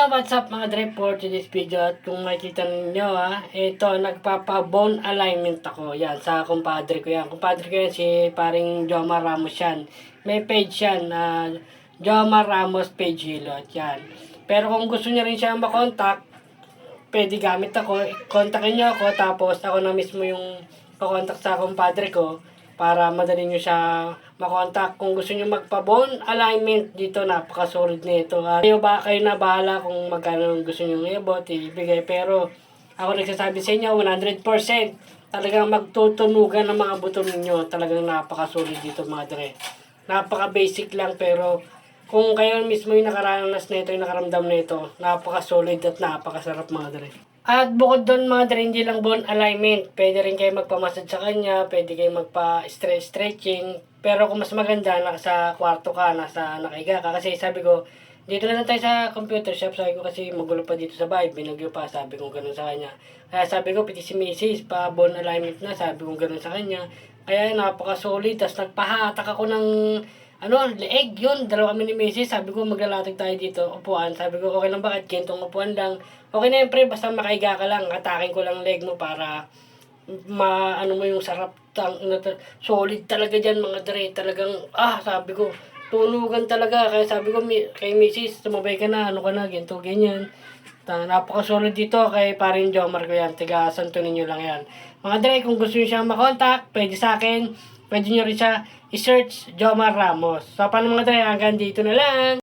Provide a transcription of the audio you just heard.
What's up mga dre for today's video at kung makikita ninyo ito nagpapa-bone alignment ako. Yan, sa kumpadre ko yan. Kumpadre ko yan si paring Jomar Ramos yan. May page yan na Jomar Ramos page hilot yan. Pero kung gusto niya rin siya makontak, pwede gamit ako. Kontakin niyo ako tapos ako na mismo yung pakontak sa kumpadre ko para madali nyo siya makontak. Kung gusto nyo magpa-bone alignment dito, napakasolid nito. At kayo na bahala kung magkano gusto nyo iabot, ibigay. Pero ako nagsasabi sa inyo, 100% talagang magtutunugan ng mga buto ninyo. Talagang napakasolid dito mga dre. Napaka-basic lang pero kung kayo mismo yung nakaranas nito, yung nakaramdam nito, napaka-solid at napakasarap mga dre. At bukod doon mga dre, hindi lang bone alignment. Pwede rin kayo magpamassage sa kanya, pwede kayo magpa-stretching. Pero kung mas maganda, nasa kwarto ka, nakahiga ka. Kasi sabi ko, dito na lang tayo sa computer shop. Sabi ko kasi magulo pa dito sa bahay, binagyo pa. Sabi ko ganun sa kanya. Kaya sabi ko, piti si Mrs. pa bone alignment na. Sabi ko ganun sa kanya. Kaya napaka-solid. Tapos nagpahatak ako ng leeg yun. Dalawa kami ni Mrs. Sabi ko maglalatag tayo dito, upuan. Sabi ko okay lang ba kahit gintong upuan lang. Okay na yun pre, basta makaiga ka lang. Atakin ko lang leg mo para mo yung sarap. Solid talaga dyan mga dre. Talagang sabi ko tunugan talaga. Kaya sabi ko kay Mrs. tumabay ka na, ginto, ganyan. Napaka-solid dito kay parin Jomar ko yan. Tiga Santo Niño lang yan. Mga dre, kung gusto nyo siyang makontak, pwede sa akin. Pwede nyo rin siya i-search Jomar Ramos. So, paano mga dre, hanggang dito na lang.